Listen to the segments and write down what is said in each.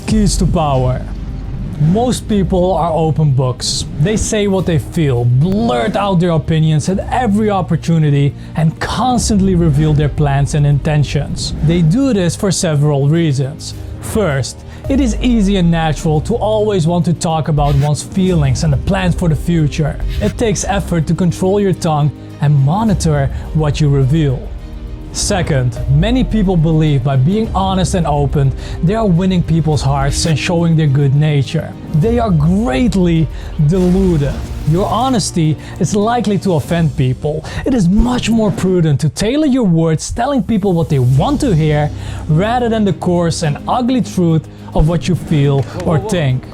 Keys to power. Most people are open books. They say what they feel, blurt out their opinions at every opportunity, and constantly reveal their plans and intentions. They do this for several reasons. First, it is easy and natural to always want to talk about one's feelings and the plans for the future. It takes effort to control your tongue and monitor what you reveal. Second, many people believe by being honest and open, they are winning people's hearts and showing their good nature. They are greatly deluded. Your honesty is likely to offend people. It is much more prudent to tailor your words, telling people what they want to hear, rather than the coarse and ugly truth of what you feel or think.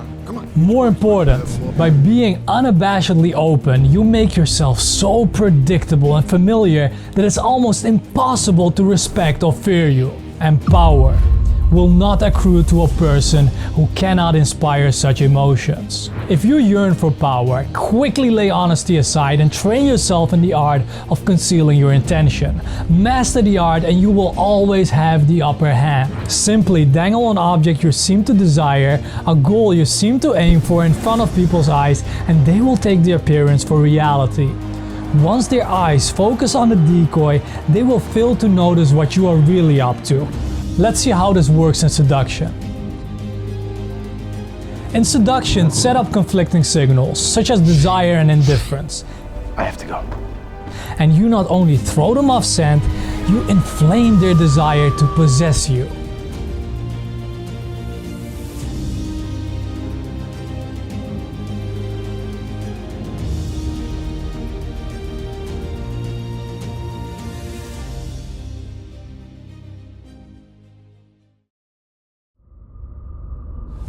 More important, by being unabashedly open, you make yourself so predictable and familiar that it's almost impossible to respect or fear you. And power will not accrue to a person who cannot inspire such emotions. If you yearn for power, quickly lay honesty aside and train yourself in the art of concealing your intention. Master the art and you will always have the upper hand. Simply dangle an object you seem to desire, a goal you seem to aim for in front of people's eyes, and they will take the appearance for reality. Once their eyes focus on the decoy, they will fail to notice what you are really up to. Let's see how this works in seduction. In seduction, set up conflicting signals, such as desire and indifference. I have to go. And you not only throw them off scent, you inflame their desire to possess you.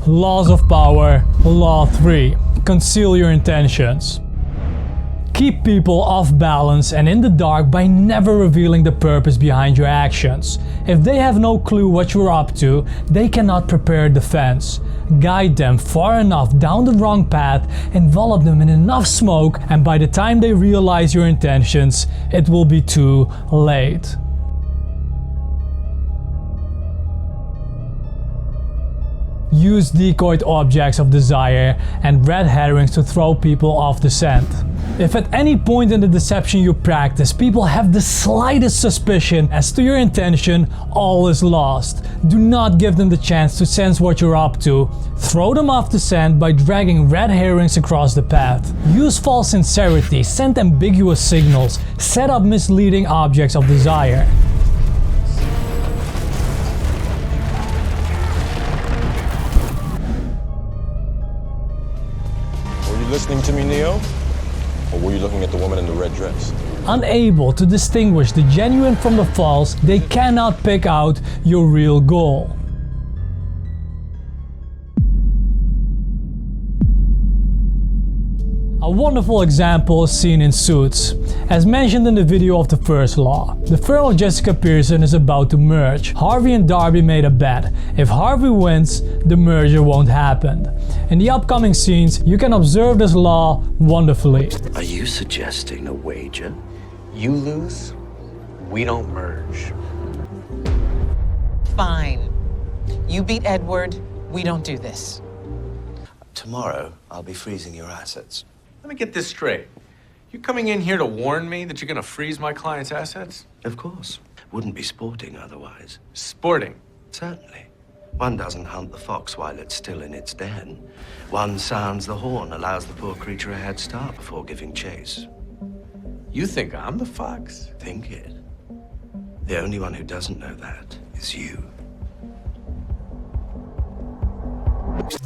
Laws of Power, Law 3. Conceal your intentions. Keep people off balance and in the dark by never revealing the purpose behind your actions. If they have no clue what you're up to, they cannot prepare defense. Guide them far enough down the wrong path, envelop them in enough smoke, and by the time they realize your intentions, it will be too late. Use decoyed objects of desire and red herrings to throw people off the scent. If at any point in the deception you practice, people have the slightest suspicion as to your intention, all is lost. Do not give them the chance to sense what you're up to. Throw them off the scent by dragging red herrings across the path. Use false sincerity, send ambiguous signals, set up misleading objects of desire. Listening to me, Neo? Or were you looking at the woman in the red dress? Unable to distinguish the genuine from the false, they cannot pick out your real goal. A wonderful example is seen in Suits. As mentioned in the video of the first law, the firm of Jessica Pearson is about to merge. Harvey and Darby made a bet. If Harvey wins, the merger won't happen. In the upcoming scenes, you can observe this law wonderfully. Are you suggesting a wager? You lose, we don't merge. Fine. You beat Edward, we don't do this. Tomorrow, I'll be freezing your assets. Let me get this straight. You coming in here to warn me that you're gonna freeze my client's assets? Of course. Wouldn't be sporting otherwise. Sporting. Certainly. One doesn't hunt the fox while it's still in its den. One sounds the horn, allows the poor creature a head start before giving chase. You think I'm the fox? Think it. The only one who doesn't know that is you.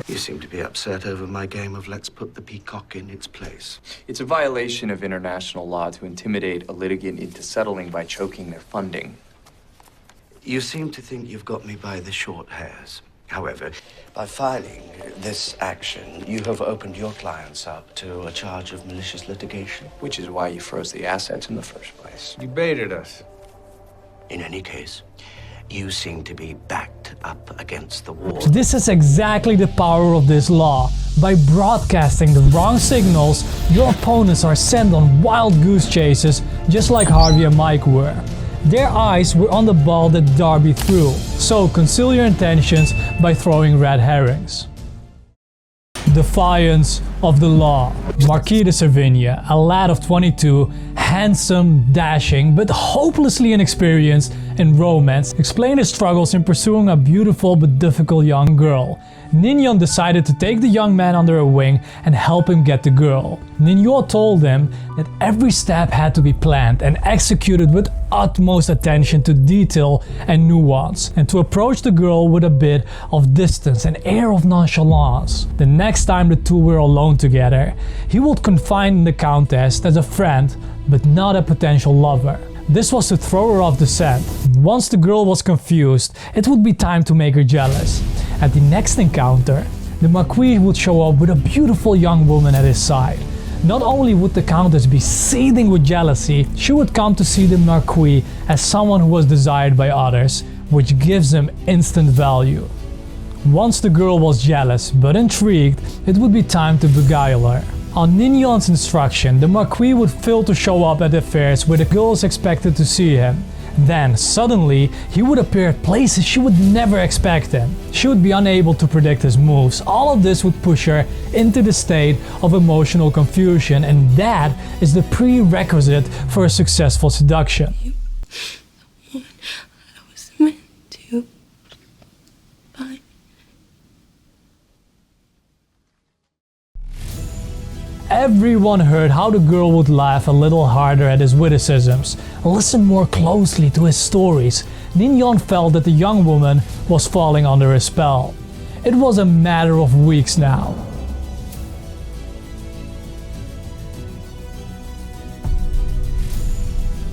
You seem to be upset over my game of let's put the peacock in its place. It's a violation of international law to intimidate a litigant into settling by choking their funding. You seem to think you've got me by the short hairs. However, by filing this action, you have opened your clients up to a charge of malicious litigation. Which is why you froze the assets in the first place. You baited us. In any case, you seem to be backed up against the wall. This is exactly the power of this law. By broadcasting the wrong signals, your opponents are sent on wild goose chases, just like Harvey and Mike were. Their eyes were on the ball that Darby threw, so conceal your intentions by throwing red herrings. Defiance of the Law. Marquis de Servigne, a lad of 22, handsome, dashing, but hopelessly inexperienced in romance, explained his struggles in pursuing a beautiful but difficult young girl. Nignon decided to take the young man under her wing and help him get the girl. Nignon told him that every step had to be planned and executed with utmost attention to detail and nuance, and to approach the girl with a bit of distance and air of nonchalance. The next time the two were alone together, he would confide the Countess as a friend, but not a potential lover. This was to throw her off the scent. Once the girl was confused, it would be time to make her jealous. At the next encounter, the Marquis would show up with a beautiful young woman at his side. Not only would the Countess be seething with jealousy, she would come to see the Marquis as someone who was desired by others, which gives him instant value. Once the girl was jealous but intrigued, it would be time to beguile her. On Nignon's instruction, the Marquis would fail to show up at affairs where the girls expected to see him. Then, suddenly, he would appear at places she would never expect him. She would be unable to predict his moves. All of this would push her into the state of emotional confusion, and that is the prerequisite for a successful seduction. I was meant to find. Everyone heard how the girl would laugh a little harder at his witticisms, listen more closely to his stories. Nignon felt that the young woman was falling under his spell. It was a matter of weeks now.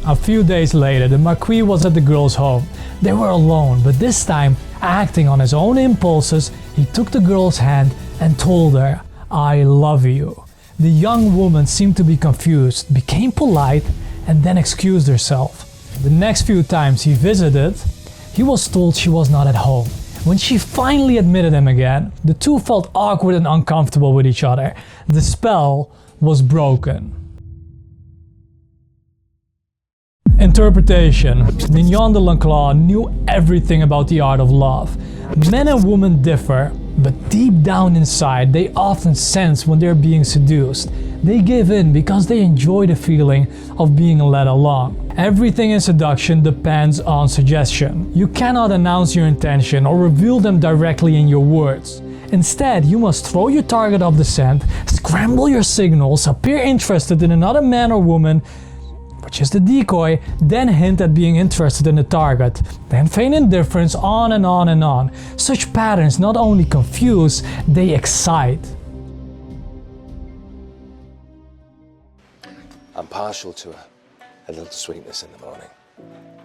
A few days later, the Marquis was at the girl's home. They were alone, but this time, acting on his own impulses, he took the girl's hand and told her, "I love you." The young woman seemed to be confused, became polite, and then excused herself. The next few times he visited, he was told she was not at home. When she finally admitted him again, the two felt awkward and uncomfortable with each other. The spell was broken. Interpretation. Nignon de L'Enclos knew everything about the art of love. Men and women differ, but deep down inside, they often sense when they're being seduced. They give in because they enjoy the feeling of being led along. Everything in seduction depends on suggestion. You cannot announce your intention or reveal them directly in your words. Instead, you must throw your target off the scent, scramble your signals, appear interested in another man or woman, which is the decoy, then hint at being interested in the target, then feign indifference, on and on and on. Such patterns not only confuse, they excite. I'm partial to a little sweetness in the morning.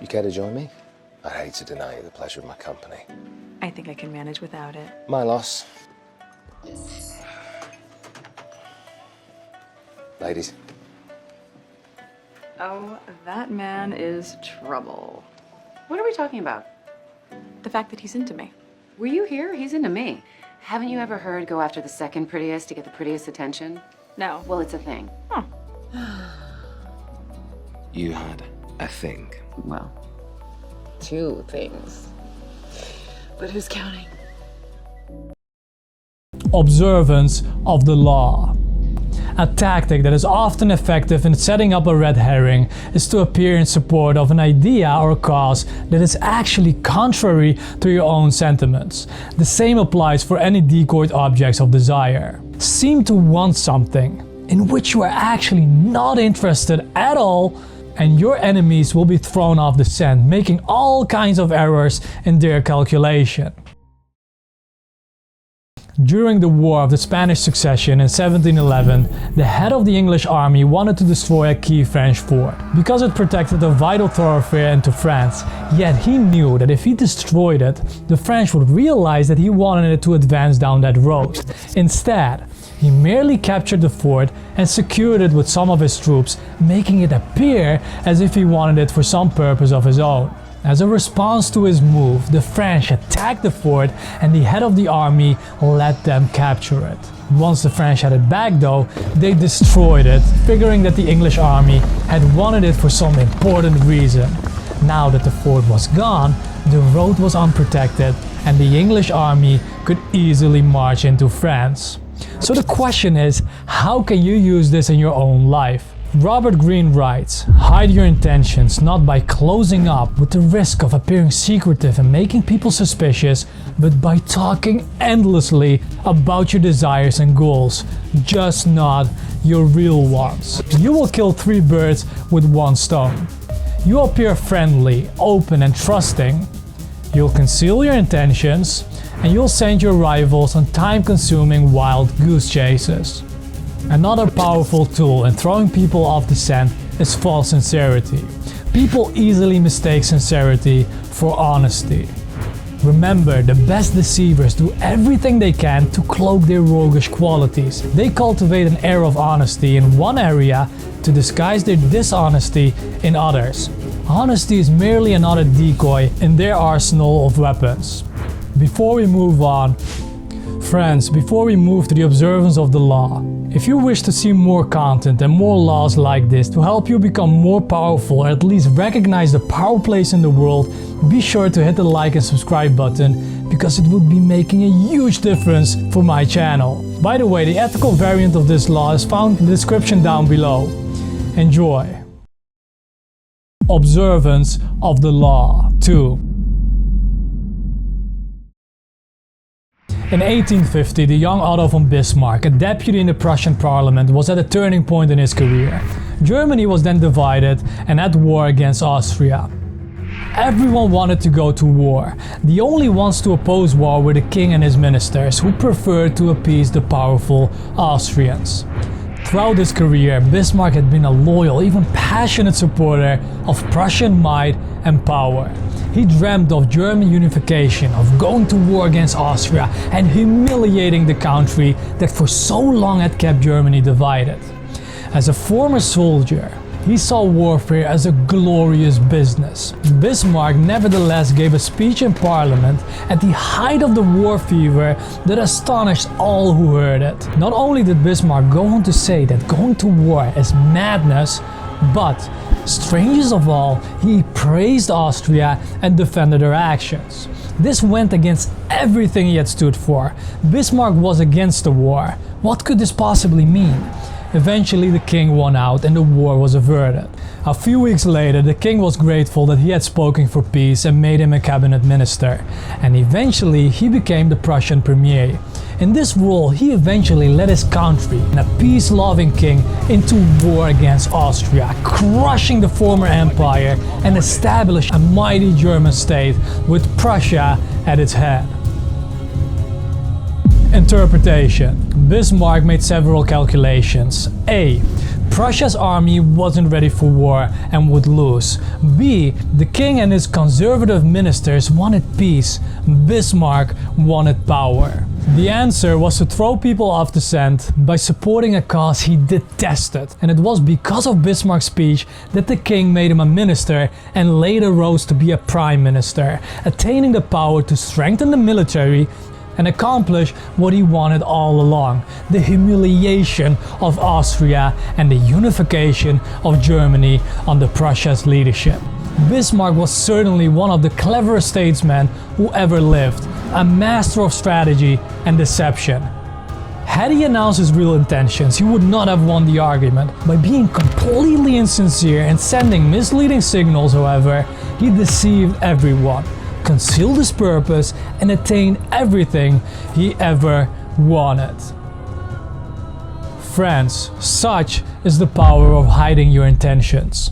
You care to join me? I'd hate to deny you the pleasure of my company. I think I can manage without it. My loss. Ladies. Oh, that man is trouble. What are we talking about? The fact that he's into me. Were you here? He's into me. Haven't you ever heard go after the second prettiest to get the prettiest attention? No. Well, it's a thing. Huh. You had a thing. Well, two things. But who's counting? Observance of the Law. A tactic that is often effective in setting up a red herring is to appear in support of an idea or cause that is actually contrary to your own sentiments. The same applies for any decoyed objects of desire. Seem to want something in which you are actually not interested at all, and your enemies will be thrown off the scent, making all kinds of errors in their calculation. During the War of the Spanish Succession in 1711, the head of the English army wanted to destroy a key French fort because it protected a vital thoroughfare into France. Yet he knew that if he destroyed it, the French would realize that he wanted it to advance down that road. Instead, he merely captured the fort and secured it with some of his troops, making it appear as if he wanted it for some purpose of his own. As a response to his move, the French attacked the fort and the head of the army let them capture it. Once the French had it back though, they destroyed it, figuring that the English army had wanted it for some important reason. Now that the fort was gone, the road was unprotected and the English army could easily march into France. So the question is, how can you use this in your own life? Robert Greene writes, hide your intentions not by closing up with the risk of appearing secretive and making people suspicious, but by talking endlessly about your desires and goals, just not your real ones. You will kill 3 birds with 1 stone. You appear friendly, open and trusting. You'll conceal your intentions, and you'll send your rivals on time-consuming wild goose chases. Another powerful tool in throwing people off the scent is false sincerity. People easily mistake sincerity for honesty. Remember, the best deceivers do everything they can to cloak their roguish qualities. They cultivate an air of honesty in one area to disguise their dishonesty in others. Honesty is merely another decoy in their arsenal of weapons. Before we move on, friends, before we move to the observance of the law, if you wish to see more content and more laws like this to help you become more powerful or at least recognize the power place in the world, be sure to hit the like and subscribe button because it would be making a huge difference for my channel. By the way, the ethical variant of this law is found in the description down below. Enjoy. Observance of the Law 2. In 1850, the young Otto von Bismarck, a deputy in the Prussian parliament, was at a turning point in his career. Germany was then divided and at war against Austria. Everyone wanted to go to war. The only ones to oppose war were the king and his ministers, who preferred to appease the powerful Austrians. Throughout his career, Bismarck had been a loyal, even passionate supporter of Prussian might and power. He dreamt of German unification, of going to war against Austria and humiliating the country that for so long had kept Germany divided. As a former soldier, he saw warfare as a glorious business. Bismarck nevertheless gave a speech in Parliament at the height of the war fever that astonished all who heard it. Not only did Bismarck go on to say that going to war is madness, but, strangest of all, he praised Austria and defended her actions. This went against everything he had stood for. Bismarck was against the war. What could this possibly mean? Eventually the king won out and the war was averted. A few weeks later, the king was grateful that he had spoken for peace and made him a cabinet minister. And eventually he became the Prussian premier. In this role, he eventually led his country, a peace-loving king, into war against Austria, crushing the former empire and establishing a mighty German state with Prussia at its head. Interpretation. Bismarck made several calculations. A. Prussia's army wasn't ready for war and would lose. B. The king and his conservative ministers wanted peace. Bismarck wanted power. The answer was to throw people off the scent by supporting a cause he detested. And it was because of Bismarck's speech that the king made him a minister and later rose to be a prime minister, attaining the power to strengthen the military and accomplish what he wanted all along: the humiliation of Austria and the unification of Germany under Prussia's leadership. Bismarck was certainly one of the cleverest statesmen who ever lived, a master of strategy and deception. Had he announced his real intentions, he would not have won the argument. By being completely insincere and sending misleading signals, however, he deceived everyone, concealed his purpose, and attained everything he ever wanted. Friends, such is the power of hiding your intentions.